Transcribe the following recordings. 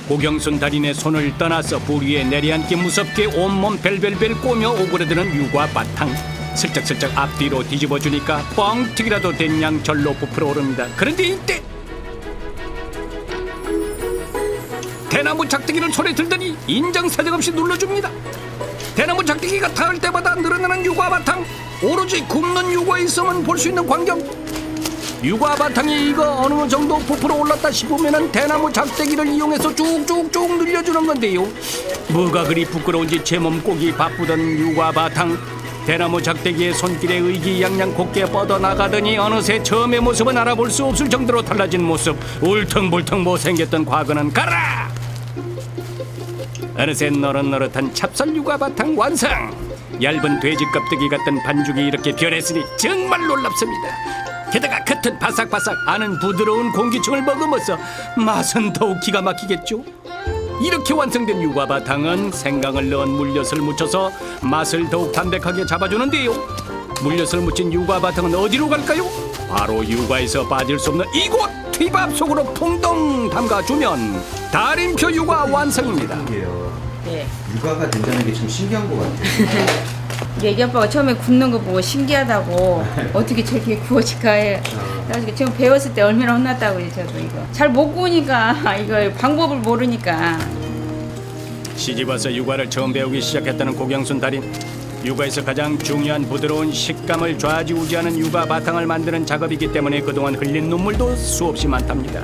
고경순 달인의 손을 떠나서 불 위에 내려앉기 무섭게 온몸 벨벨벨 꼬며 오그라드는 유과 바탕. 슬쩍슬쩍 앞뒤로 뒤집어주니까 뻥튀기라도 된 양 절로 부풀어 오릅니다. 그런데 이때 대나무 작대기를 손에 들더니 인정사정 없이 눌러줍니다. 대나무 작대기가 닿을 때마다 늘어나는 유과 바탕. 오로지 굽는 유과에 있으면 볼 수 있는 광경. 유과 바탕이 이거 어느 정도 부풀어 올랐다 싶으면 대나무 작대기를 이용해서 쭉쭉쭉 늘려주는 건데요. 뭐가 그리 부끄러운지 제 몸 꼬기 바쁘던 유과 바탕. 대나무 작대기의 손길에 의기양양 곱게 뻗어나가더니 어느새 처음의 모습은 알아볼 수 없을 정도로 달라진 모습. 울퉁불퉁 못생겼던 과거는 가라. 어느새 노릇노릇한 찹쌀 유과 바탕 완성. 얇은 돼지 껍데기 같은 반죽이 이렇게 변했으니 정말 놀랍습니다. 게다가 겉은 바삭바삭 안은 부드러운 공기층을 머금어서 맛은 더욱 기가 막히겠죠. 이렇게 완성된 유과 바탕은 생강을 넣은 물엿을 묻혀서 맛을 더욱 담백하게 잡아주는데요. 물엿을 묻힌 유과 바탕은 어디로 갈까요? 바로 유과에서 빠질 수 없는 이곳 튀밥 속으로 풍덩 담가주면 달인표 유과 완성입니다. 네. 육아가 된다는 게 참 신기한 것 같아요. 얘기 아빠가 처음에 굽는 거 보고 신기하다고 어떻게 저렇게 구워질까 해. 나중에 지금 배웠을 때 얼마나 혼났다고 그래 저도 이거. 잘 못 구우니까 이거 방법을 모르니까. 시집와서 육아를 처음 배우기 시작했다는 고경순 달인. 육아에서 가장 중요한 부드러운 식감을 좌지우지하는 육아 바탕을 만드는 작업이기 때문에 그동안 흘린 눈물도 수없이 많답니다.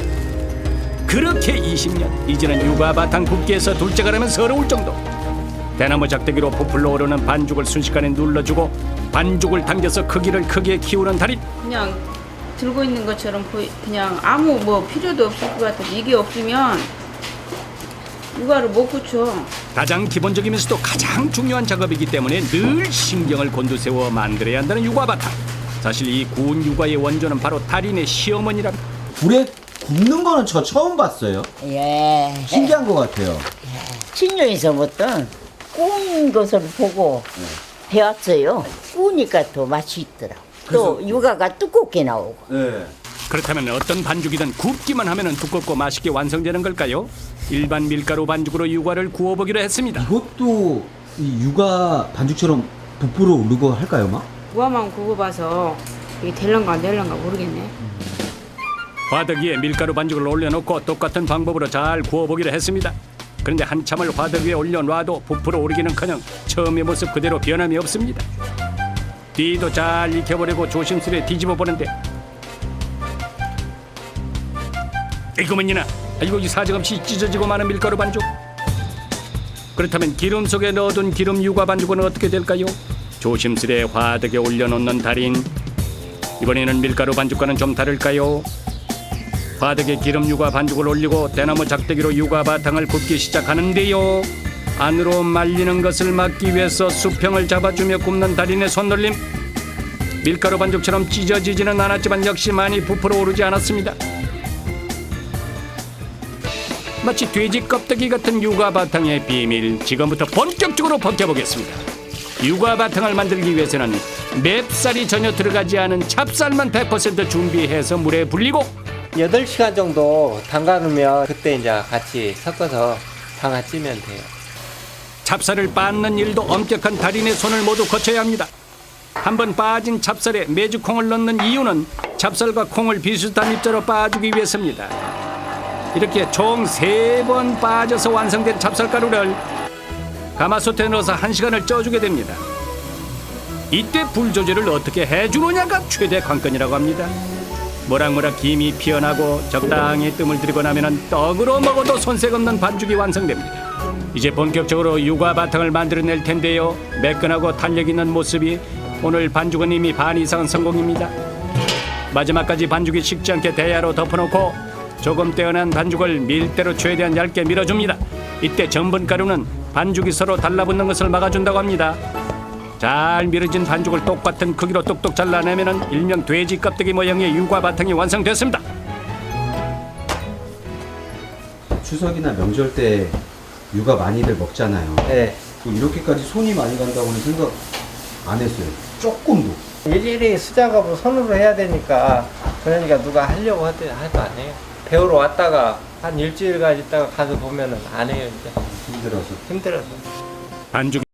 그렇게 20년, 이제는 육아 바탕 굽기에서 둘째가 라면 서러울 정도. 대나무 작대기로 부풀러 오르는 반죽을 순식간에 눌러주고 반죽을 당겨서 크기를 크게 키우는 달인. 그냥 들고 있는 것처럼 그냥 아무 뭐 필요도 없을 것 같아. 이게 없으면 육아를 못 굳혀. 가장 기본적이면서도 가장 중요한 작업이기 때문에 늘 신경을 곤두세워 만들어야 한다는 육아 바탕. 사실 이 구운 육아의 원조는 바로 달인의 시어머니랍니다. 불에 굽는 거는 저 처음 봤어요. 예. 신기한 것 같아요. 신녀에서부터 구운 것을 보고 배웠어요. 구우니까 더 맛이 있더라고. 또 육아가 두껍게 나오고. 네. 그렇다면 어떤 반죽이든 굽기만 하면 두껍고 맛있게 완성되는 걸까요? 일반 밀가루 반죽으로 육아를 구워보기로 했습니다. 이것도 이 육아 반죽처럼 부풀어 오르고 할까요, 막? 무화만 구워봐서 이게 될런가 안 될런가 모르겠네. 화덕 위에 밀가루 반죽을 올려놓고 똑같은 방법으로 잘 구워보기로 했습니다. 그런데 한참을 화덕 위에 올려놔도 부풀어 오르기는커녕 처음의 모습 그대로 변함이 없습니다. 뒤도 잘 익혀보려고 조심스레 뒤집어 보는데 이거면이나 이거 이 사정없이 찢어지고 마는 밀가루 반죽. 그렇다면 기름 속에 넣어둔 기름 유과 반죽은 어떻게 될까요? 조심스레 화덕에 올려놓는 달인. 이번에는 밀가루 반죽과는 좀 다를까요? 화덕에 기름 유과 반죽을 올리고 대나무 작대기로 유과 바탕을 굽기 시작하는데요. 안으로 말리는 것을 막기 위해서 수평을 잡아주며 굽는 달인의 손놀림. 밀가루 반죽처럼 찢어지지는 않았지만 역시 많이 부풀어 오르지 않았습니다. 마치 돼지 껍데기 같은 유과 바탕의 비밀, 지금부터 본격적으로 벗겨보겠습니다. 유과 바탕을 만들기 위해서는 맵쌀이 전혀 들어가지 않은 찹쌀만 100% 준비해서 물에 불리고 8시간 정도 담가놓으면 그때 이제 같이 섞어서 담가찌면 돼요. 찹쌀을 빻는 일도 엄격한 달인의 손을 모두 거쳐야 합니다. 한번 빠진 찹쌀에 메주콩을 넣는 이유는 찹쌀과 콩을 비슷한 입자로 빻아주기 위해서입니다. 이렇게 총 3번 빠져서 완성된 찹쌀가루를 가마솥에 넣어서 1시간을 쪄주게 됩니다. 이때 불 조절을 어떻게 해주느냐가 최대 관건이라고 합니다. 모락모락 김이 피어나고 적당히 뜸을 들이고 나면 떡으로 먹어도 손색 없는 반죽이 완성됩니다. 이제 본격적으로 유과 바탕을 만들어낼 텐데요. 매끈하고 탄력 있는 모습이 오늘 반죽은 이미 반 이상은 성공입니다. 마지막까지 반죽이 식지 않게 대야로 덮어놓고 조금 떼어낸 반죽을 밀대로 최대한 얇게 밀어줍니다. 이때 전분가루는 반죽이 서로 달라붙는 것을 막아준다고 합니다. 잘 밀어진 반죽을 똑같은 크기로 똑똑 잘라내면 일명 돼지 껍데기 모양의 유과 바탕이 완성됐습니다. 추석이나 명절 때 육아 많이들 먹잖아요. 네. 이렇게까지 손이 많이 간다고는 생각 안 했어요. 조금도. 일일이 수작업을 손으로 해야 되니까 그러니까 누가 하려고 할 거 아니에요. 배우러 왔다가 한 일주일간 있다가 가서 보면은 안 해요 이제 힘들어서. 힘들어서. 반죽